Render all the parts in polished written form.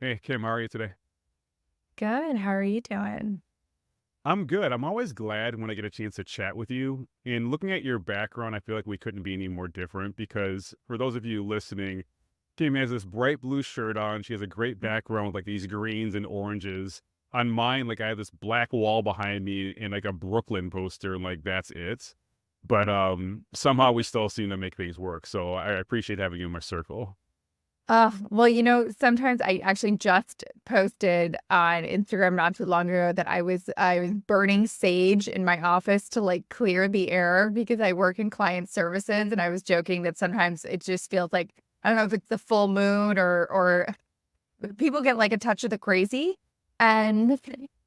Hey, Kim, how are you today? Good. How are you doing? I'm good. I'm always glad when I get a chance to chat with you. And looking at your background, I feel like we couldn't be any more different because for those of you listening, Kim has this bright blue shirt on. She has a great background with like these greens and oranges. On mine, like I have this black wall behind me and like a Brooklyn poster, and like that's it. But somehow we still seem to make things work. So I appreciate having you in my circle. Well, sometimes I actually just posted on Instagram not too long ago that I was burning sage in my office to like clear the air because I work in client services, and I was joking that sometimes it just feels like I don't know if it's the full moon or people get like a touch of the crazy. And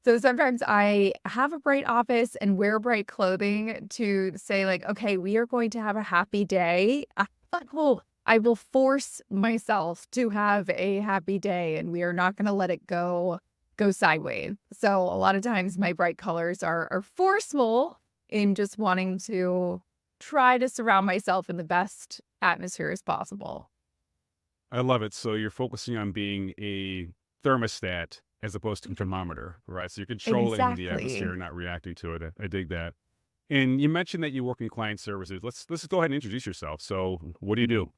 so sometimes I have a bright office and wear bright clothing to say, like, okay, we are going to have a happy day. I will force myself to have a happy day, and we are not going to let it go sideways. So a lot of times my bright colors are forceful in just wanting to try to surround myself in the best atmosphere as possible. I love it. So you're focusing on being a thermostat as opposed to a thermometer, right? So you're controlling the Exactly. atmosphere, not reacting to it. I dig that. And you mentioned that you work in client services. Let's just go ahead and introduce yourself. So what do you do?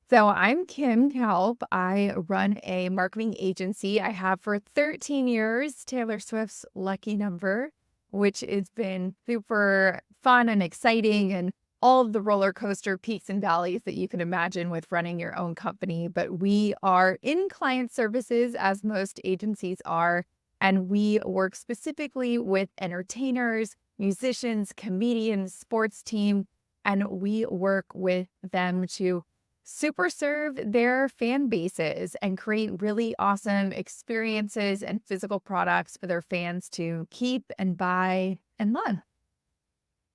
So I'm Kim Kaupe. I run a marketing agency. I have for 13 years, Taylor Swift's lucky number, which has been super fun and exciting, and all of the roller coaster peaks and valleys that you can imagine with running your own company. But we are in client services, as most agencies are, and we work specifically with entertainers, musicians, comedians, sports team, and we work with them to super serve their fan bases and create really awesome experiences and physical products for their fans to keep and buy and love.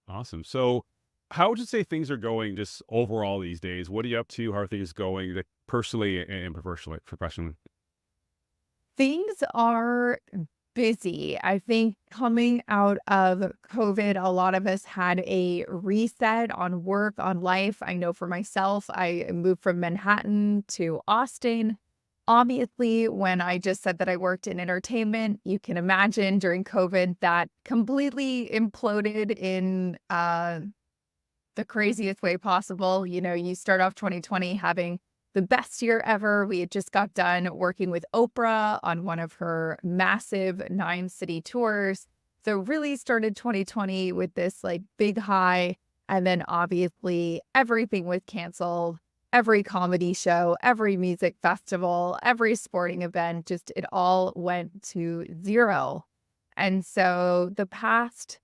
Awesome. So how would you say things are going just overall these days? What are you up to? How are things going like, personally and professionally? Things are busy. I think coming out of COVID, a lot of us had a reset on work, on life. I know for myself, I moved from Manhattan to Austin. Obviously, when I just said that I worked in entertainment, you can imagine during COVID that completely imploded in the craziest way possible. You start off 2020 having the best year ever. We had just got done working with Oprah on one of her massive 9-city tours. So really started 2020 with this like big high. And then obviously everything was canceled. Every comedy show, every music festival, every sporting event, just it all went to zero. And so the past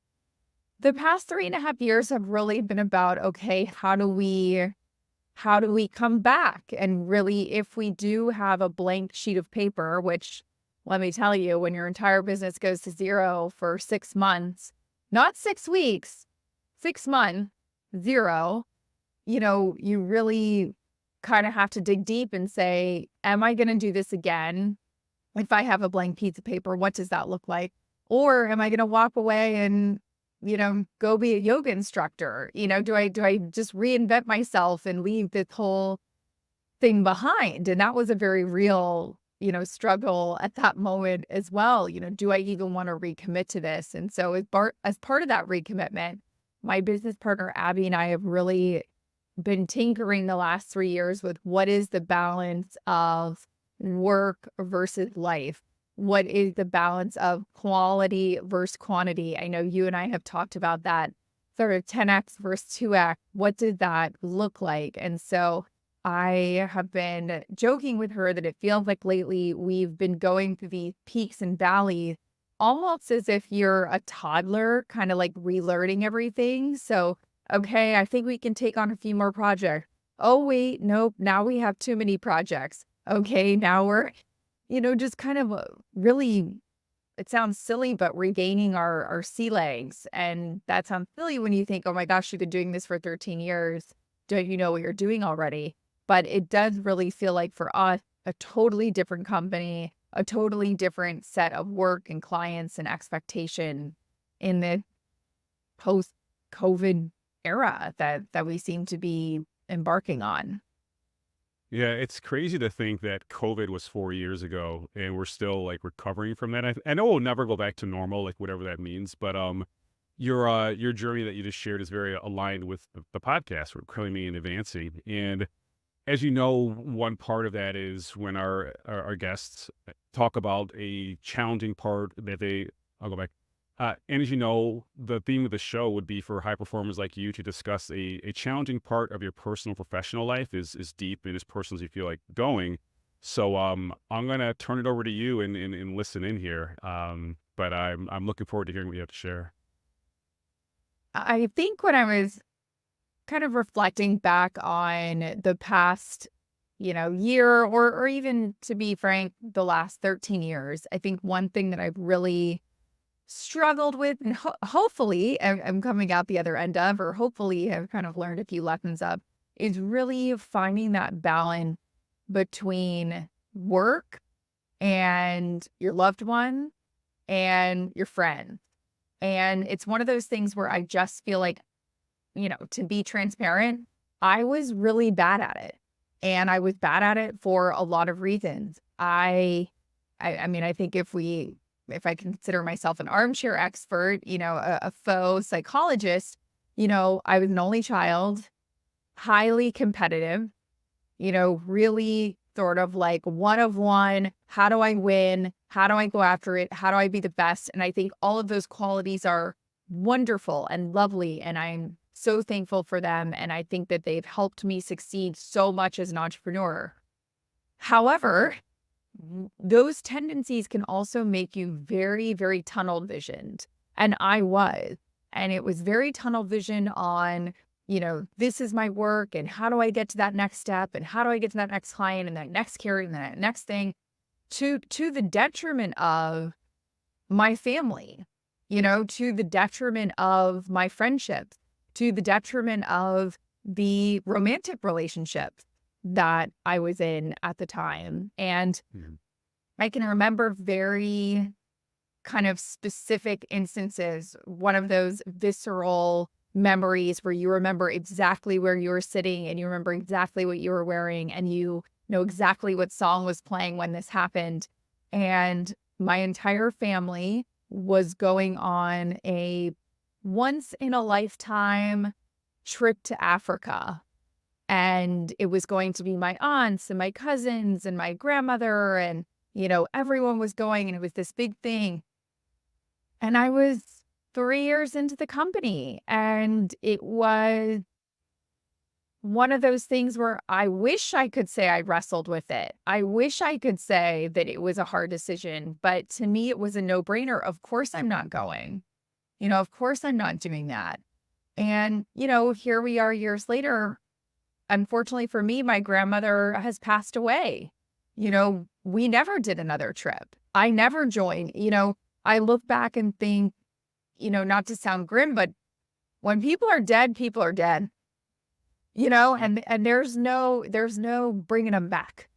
3.5 years have really been about, okay, how do we come back? And really, if we do have a blank sheet of paper, which let me tell you, when your entire business goes to zero for 6 months, not 6 weeks, 6 months, zero, you really kind of have to dig deep and say, am I going to do this again? If I have a blank piece of paper, what does that look like? Or am I going to walk away and, go be a yoga instructor? Do I just reinvent myself and leave this whole thing behind? And that was a very real, struggle at that moment as well. Do I even want to recommit to this? And so as part of that recommitment, my business partner Abby and I have really been tinkering the last 3 years with what is the balance of work versus life? What is the balance of quality versus quantity? I know you and I have talked about that sort of 10x versus 2x. What did that look like? And so I have been joking with her that it feels like lately we've been going through these peaks and valleys, almost as if you're a toddler, kind of like relearning everything. So okay, I think we can take on a few more projects. Oh, wait, nope, now we have too many projects. Okay, now we're, just kind of really, it sounds silly, but regaining our sea legs. And that sounds silly when you think, oh my gosh, you've been doing this for 13 years. Don't you know what you're doing already? But it does really feel like for us, a totally different company, a totally different set of work and clients and expectation in the post-COVID era that we seem to be embarking on. Yeah, it's crazy to think that COVID was 4 years ago and we're still, like, recovering from that. I know we'll never go back to normal, like, whatever that means, but, your journey that you just shared is very aligned with the podcast we're claiming and advancing, and as you know, one part of that is when our guests talk about a challenging part that they I'll go back. And as you know, the theme of the show would be for high performers like you to discuss a challenging part of your personal professional life is deep and as personal as you feel like going. So I'm gonna turn it over to you and listen in here. But I'm looking forward to hearing what you have to share. I think when I was kind of reflecting back on the past, year or even to be frank, the last 13 years, I think one thing that I've really struggled with and hopefully I'm coming out the other end of, or hopefully I've kind of learned a few lessons of, is really finding that balance between work and your loved one and your friend. And it's one of those things where I just feel like, to be transparent, I was really bad at it. And I was bad at it for a lot of reasons. I mean, I think if I consider myself an armchair expert, a faux psychologist, I was an only child, highly competitive, really sort of like one of one. How do I win? How do I go after it? How do I be the best? And I think all of those qualities are wonderful and lovely. And I'm so thankful for them. And I think that they've helped me succeed so much as an entrepreneur. However, those tendencies can also make you very, very tunnel visioned. And I was. And it was very tunnel vision on, this is my work and how do I get to that next step and how do I get to that next client and that next carry and that next thing to the detriment of my family, to the detriment of my friendships, to the detriment of the romantic relationships that I was in at the time. And Mhm. I can remember very kind of specific instances, one of those visceral memories where you remember exactly where you were sitting and you remember exactly what you were wearing and you know exactly what song was playing when this happened. And my entire family was going on a once in a lifetime trip to Africa. And it was going to be my aunts and my cousins and my grandmother and, everyone was going and it was this big thing. And I was 3 years into the company and it was one of those things where I wish I could say I wrestled with it. I wish I could say that it was a hard decision, but to me, it was a no-brainer. Of course I'm not going. Of course I'm not doing that. And, here we are years later. Unfortunately for me, my grandmother has passed away. We never did another trip. I never joined. I look back and think, not to sound grim, but when people are dead, and there's no bringing them back.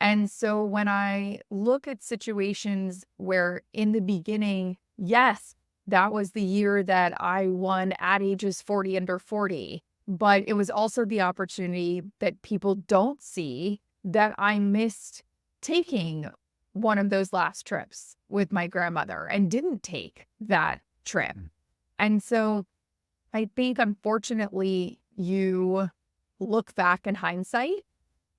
And so when I look at situations where in the beginning, yes, that was the year that I won at ages 40 under 40, but it was also the opportunity that people don't see that I missed taking one of those last trips with my grandmother and didn't take that trip. And so I think, unfortunately, you look back in hindsight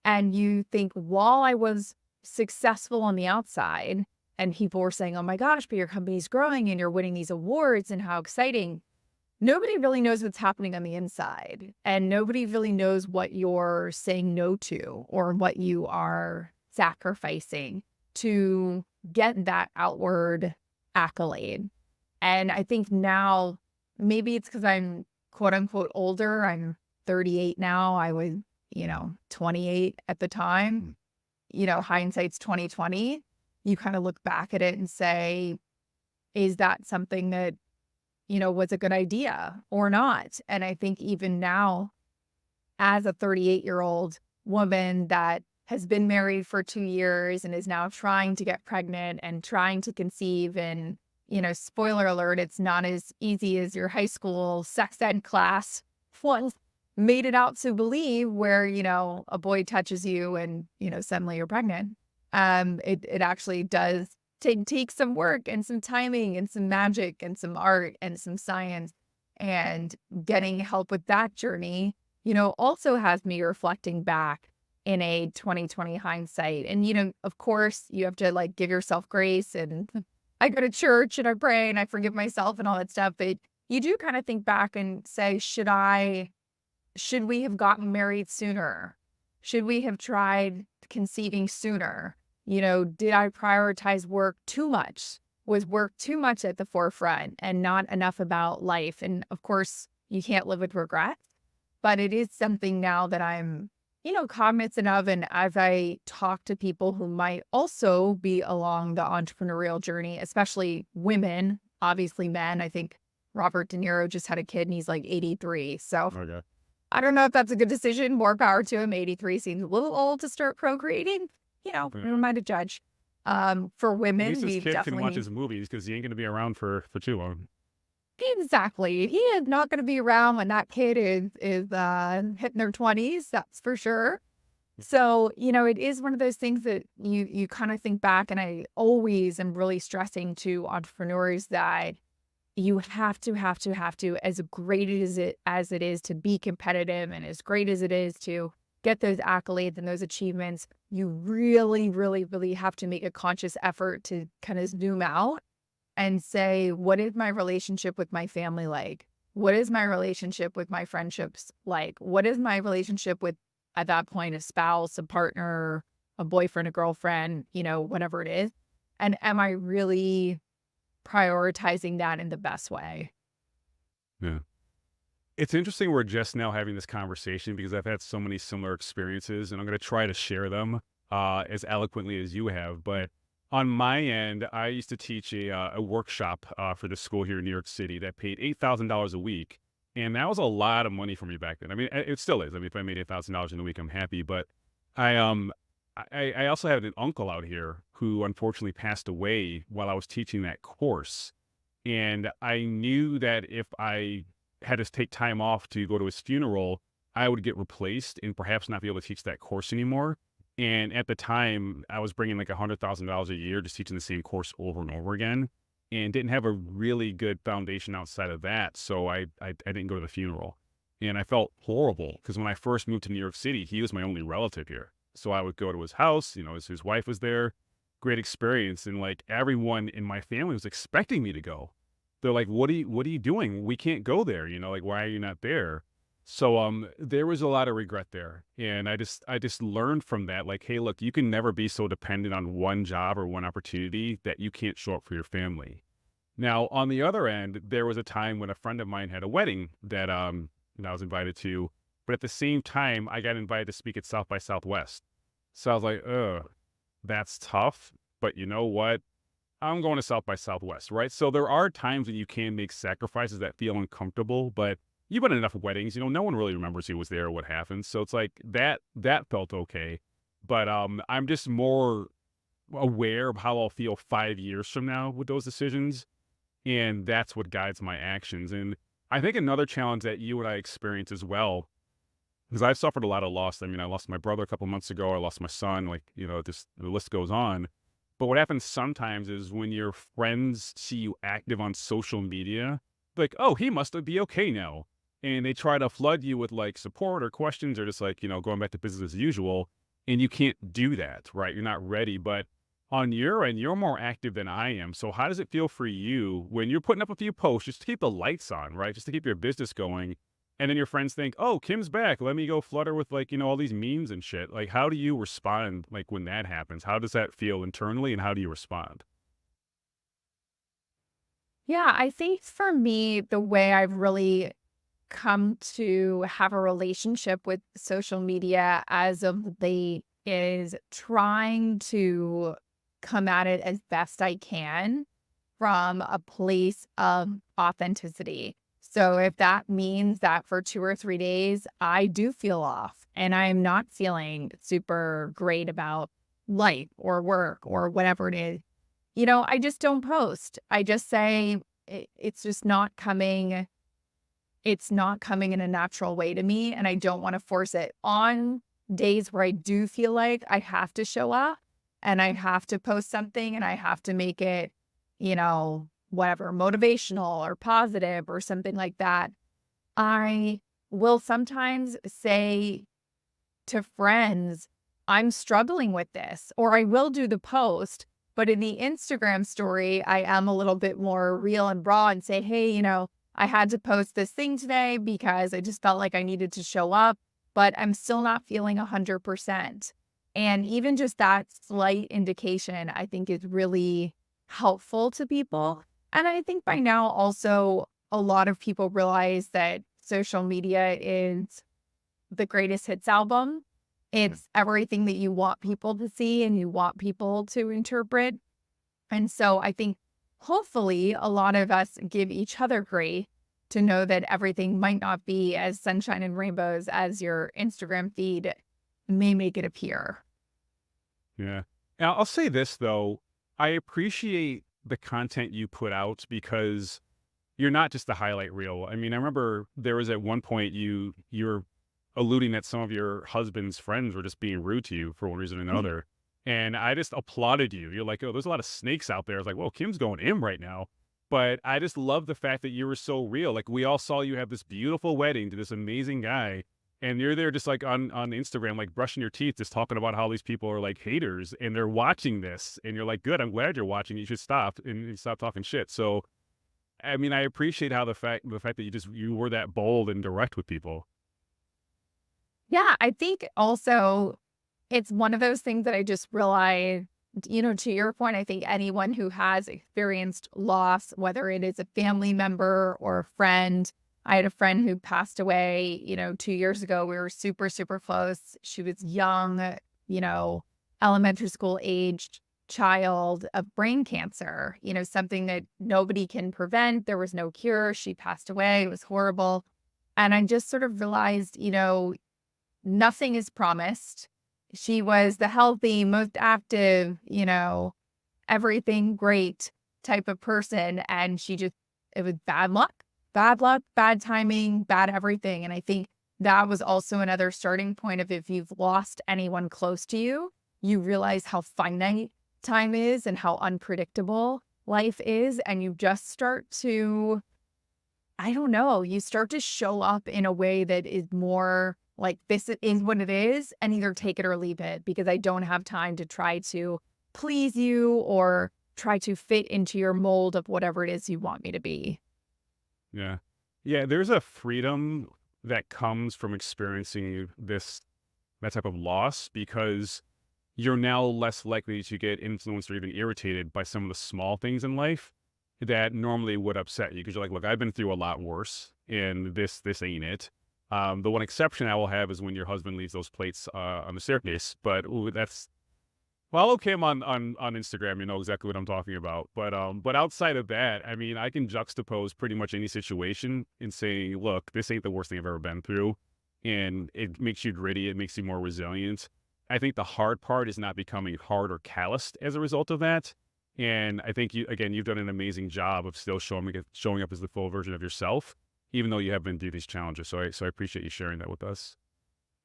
and you think, while I was successful on the outside and people were saying, oh my gosh, but your company's growing and you're winning these awards and how exciting. Nobody really knows what's happening on the inside, and nobody really knows what you're saying no to or what you are sacrificing to get that outward accolade. And I think now, maybe it's because I'm quote unquote older. I'm 38 now. I was, 28 at the time. Hindsight's 2020. You kind of look back at it and say, is that something that was a good idea or not? And I think even now, as a 38-year-old woman that has been married for 2 years and is now trying to get pregnant and trying to conceive, and, spoiler alert, it's not as easy as your high school sex ed class was made it out to believe where, a boy touches you and, suddenly you're pregnant. It actually does take some work and some timing and some magic and some art and some science. And getting help with that journey, also has me reflecting back in a 2020 hindsight. And, of course, you have to like give yourself grace. And I go to church and I pray and I forgive myself and all that stuff. But you do kind of think back and say, should we have gotten married sooner? Should we have tried conceiving sooner? Did I prioritize work too much? Was work too much at the forefront and not enough about life? And of course, you can't live with regret, but it is something now that I'm, cognizant of. And as I talk to people who might also be along the entrepreneurial journey, especially women, obviously men, I think Robert De Niro just had a kid and he's like 83. So Okay. I don't know if that's a good decision. More power to him. 83 seems a little old to start procreating. Yeah. Who am I to judge? For At women, least his we've kid can watch definitely his movies because he ain't going to be around for too long. exactly. He is not going to be around when that kid is hitting their 20s. That's for sure. So, it is one of those things that you kind of think back, and I always am really stressing to entrepreneurs that you have to, as great as it is to be competitive and as great as it is to get those accolades and those achievements, you really, really, really have to make a conscious effort to kind of zoom out and say, what is my relationship with my family like? What is my relationship with my friendships like? What is my relationship with, at that point, a spouse, a partner, a boyfriend, a girlfriend, whatever it is? And am I really prioritizing that in the best way? Yeah. It's interesting we're just now having this conversation because I've had so many similar experiences, and I'm going to try to share them as eloquently as you have. But on my end, I used to teach a workshop for the school here in New York City that paid $8,000 a week. And that was a lot of money for me back then. I mean, it still is. I mean, if I made $8,000 in a week, I'm happy. But I I also had an uncle out here who unfortunately passed away while I was teaching that course. And I knew that if I had to take time off to go to his funeral, I would get replaced and perhaps not be able to teach that course anymore. And at the time, I was bringing like $100,000 a year just teaching the same course over and over again, and didn't have a really good foundation outside of that. So I didn't go to the funeral. And I felt horrible because when I first moved to New York City, he was my only relative here. So I would go to his house, his wife was there, great experience. And like everyone in my family was expecting me to go. They're like, what are you doing? We can't go there. Like, why are you not there? So, there was a lot of regret there. And I just learned from that, like, hey, look, you can never be so dependent on one job or one opportunity that you can't show up for your family. Now, on the other end, there was a time when a friend of mine had a wedding that, I was invited to, but at the same time, I got invited to speak at South by Southwest. So I was like, ugh, that's tough. But you know what? I'm going to South by Southwest, right? So there are times when you can make sacrifices that feel uncomfortable, but you've been at enough weddings, no one really remembers who was there or what happened. So it's like that felt okay. But I'm just more aware of how I'll feel 5 years from now with those decisions. And that's what guides my actions. And I think another challenge that you and I experience as well, because I've suffered a lot of loss. I mean, I lost my brother a couple months ago. I lost my son. Like, just the list goes on. But what happens sometimes is when your friends see you active on social media, like, oh, he must be okay now. And they try to flood you with like support or questions or just like, going back to business as usual. And you can't do that, right? You're not ready. But on your end, you're more active than I am. So how does it feel for you when you're putting up a few posts just to keep the lights on, right? Just to keep your business going. And then your friends think, oh, Kim's back. Let me go flood her with like, all these memes and shit. Like, how do you respond like when that happens? How does that feel internally and how do you respond? Yeah, I think for me, the way I've really come to have a relationship with social media as of late is trying to come at it as best I can from a place of authenticity. So if that means that for 2 or 3 days, I do feel off and I'm not feeling super great about life or work or whatever it is, I just don't post. I just say it's just not coming it's not coming in a natural way to me, and I don't want to force it. On days where I do feel like I have to show up and I have to post something and I have to make it, whatever, motivational or positive or something like that, I will sometimes say to friends, I'm struggling with this, or I will do the post, but in the Instagram story, I am a little bit more real and raw and say, hey, I had to post this thing today because I just felt like I needed to show up, but I'm still not feeling 100%. And even just that slight indication, I think is really helpful to people. And I think by now also a lot of people realize that social media is the greatest hits album. Yeah. It's everything that you want people to see and you want people to interpret. And so I think hopefully a lot of us give each other grace to know that everything might not be as sunshine and rainbows as your Instagram feed may make it appear. Yeah. Now, I'll say this though, I appreciate the content you put out because you're not just the highlight reel. I mean, I remember there was at one point you were alluding that some of your husband's friends were just being rude to you for one reason or another. And I just applauded you. You're like, oh, there's a lot of snakes out there. I was like, well, Kim's going in right now. But I just love the fact that you were so real. Like we all saw you have this beautiful wedding to this amazing guy. And you're there just like on Instagram, like brushing your teeth, just talking about how these people are like haters and they're watching this. And you're like, good, I'm glad you're watching. You should stop and you stop talking shit. So I mean, I appreciate how the fact that you were that bold and direct with people. Yeah, I think also it's one of those things that I just realized, to your point, I think anyone who has experienced loss, whether it is a family member or a friend, I had a friend who passed away, 2 years ago. We were super, super close. She was young, you know, elementary school aged child of brain cancer, something that nobody can prevent. There was no cure. She passed away. It was horrible. And I just sort of realized, nothing is promised. She was the healthy, most active, everything great type of person. And it was bad luck, bad timing, bad everything. And I think that was also another starting point of if you've lost anyone close to you, you realize how finite time is and how unpredictable life is. And you just start to, I don't know, you start to show up in a way that is more like this is what it is and either take it or leave it because I don't have time to try to please you or try to fit into your mold of whatever it is you want me to be. Yeah. Yeah, there's a freedom that comes from experiencing that type of loss because you're now less likely to get influenced or even irritated by some of the small things in life that normally would upset you because you're like, look, I've been through a lot worse and this ain't it. The one exception I will have is when your husband leaves those plates on the staircase, but ooh, that's well, okay. I'm on Instagram. You know exactly what I'm talking about. But outside of that, I mean, I can juxtapose pretty much any situation and say, look, this ain't the worst thing I've ever been through, and it makes you gritty. It makes you more resilient. I think the hard part is not becoming hard or calloused as a result of that. And I think you've done an amazing job of still showing up as the full version of yourself, even though you have been through these challenges. So I appreciate you sharing that with us.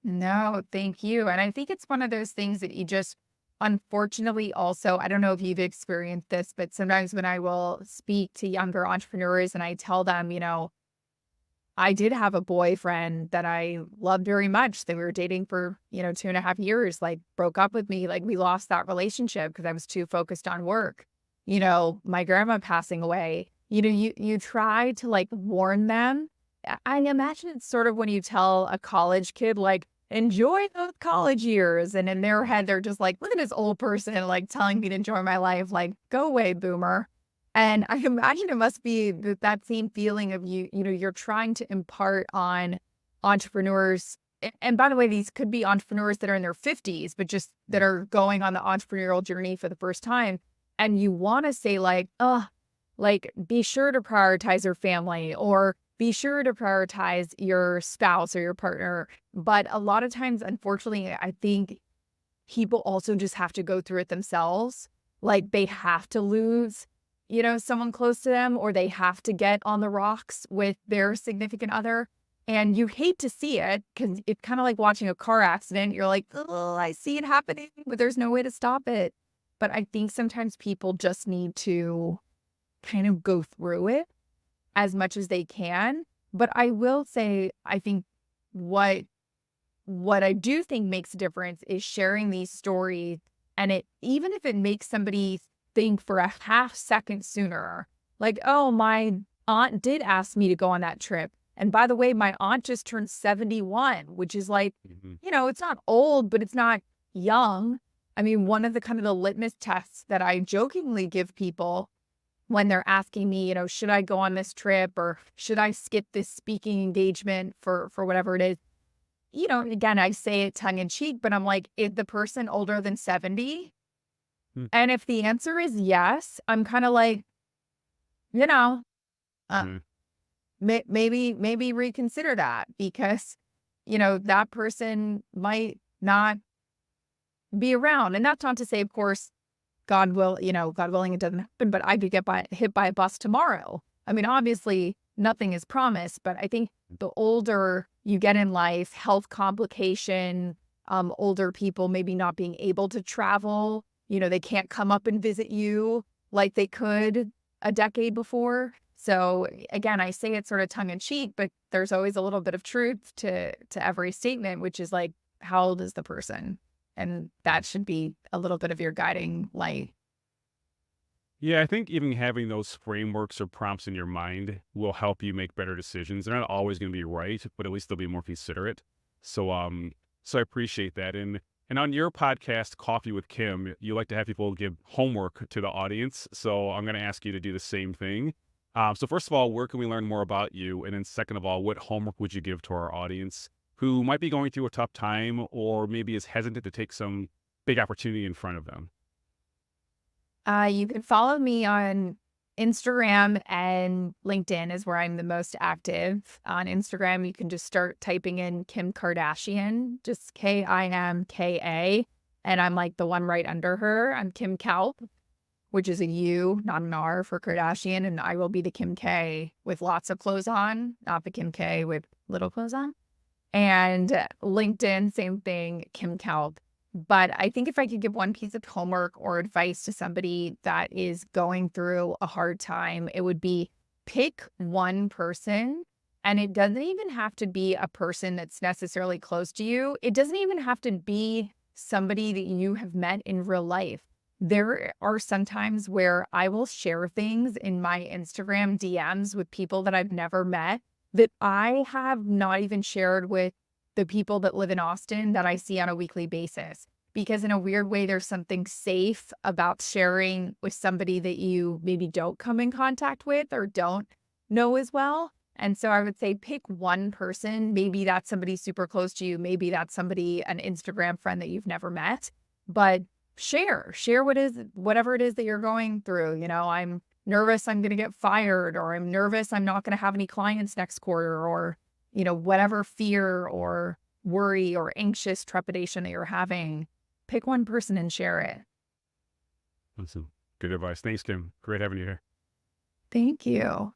No, thank you. And I think it's one of those things that you just, unfortunately, also, I don't know if you've experienced this, but sometimes when I will speak to younger entrepreneurs and I tell them, I did have a boyfriend that I loved very much that we were dating for, 2.5 years, like broke up with me. Like we lost that relationship because I was too focused on work. My grandma passing away, you try to like warn them. I imagine it's sort of when you tell a college kid, like, enjoy those college years. And in their head, they're just like, look at this old person, like telling me to enjoy my life. Like, go away, boomer. And I imagine it must be that same feeling of you're trying to impart on entrepreneurs. And by the way, these could be entrepreneurs that are in their 50s, but just that are going on the entrepreneurial journey for the first time. And you want to say like, be sure to prioritize your family or be sure to prioritize your spouse or your partner. But a lot of times, unfortunately, I think people also just have to go through it themselves. Like they have to lose, someone close to them, or they have to get on the rocks with their significant other. And you hate to see it because it's kind of like watching a car accident. You're like, oh, I see it happening, but there's no way to stop it. But I think sometimes people just need to kind of go through it as much as they can. But I will say, I think what I do think makes a difference is sharing these stories, and even if it makes somebody think for a half second sooner, like, oh, my aunt did ask me to go on that trip. And by the way, my aunt just turned 71, which is like, Mhm. it's not old, but it's not young. I mean, one of the kind of the litmus tests that I jokingly give people when they're asking me, should I go on this trip or should I skip this speaking engagement for whatever it is? Again, I say it tongue in cheek, but I'm like, is the person older than 70? Mm, And if the answer is yes, I'm kind of like, you know, uh, mm, maybe reconsider that because, that person might not be around. And that's not to say, of course, God willing, it doesn't happen, but I could get hit by a bus tomorrow. I mean, obviously, nothing is promised, but I think the older you get in life, health complication, older people maybe not being able to travel, they can't come up and visit you like they could a decade before. So again, I say it sort of tongue in cheek, but there's always a little bit of truth to every statement, which is like, how old is the person? And mm. that should be a little bit of your guiding light. Yeah, I think even having those frameworks or prompts in your mind will help you make better decisions. They're not always going to be right, but at least they'll be more considerate. So I appreciate that. And on your podcast, Coffee with Kim, you like to have people give homework to the audience. So I'm going to ask you to do the same thing. So first of all, where can we learn more about you? And then second of all, what homework would you give to our audience who might be going through a tough time or maybe is hesitant to take some big opportunity in front of them? You can follow me on Instagram, and LinkedIn is where I'm the most active. On Instagram, you can just start typing in Kim Kardashian, just KIMKA. And I'm like the one right under her. I'm Kim Kaupe, which is a U, not an R for Kardashian. And I will be the Kim K with lots of clothes on, not the Kim K with little clothes on. And LinkedIn, same thing, Kim Kaup. But I think if I could give one piece of homework or advice to somebody that is going through a hard time, it would be pick one person. And it doesn't even have to be a person that's necessarily close to you. It doesn't even have to be somebody that you have met in real life. There are some times where I will share things in my Instagram DMs with people that I've never met that I have not even shared with the people that live in Austin that I see on a weekly basis. Because in a weird way, there's something safe about sharing with somebody that you maybe don't come in contact with or don't know as well. And so I would say pick one person. Maybe that's somebody super close to you. Maybe that's somebody, an Instagram friend that you've never met, but share whatever it is that you're going through. I'm nervous I'm going to get fired, or I'm nervous I'm not going to have any clients next quarter, or, whatever fear or worry or anxious trepidation that you're having, pick one person and share it. Awesome. Good advice. Thanks, Kim. Great having you here. Thank you.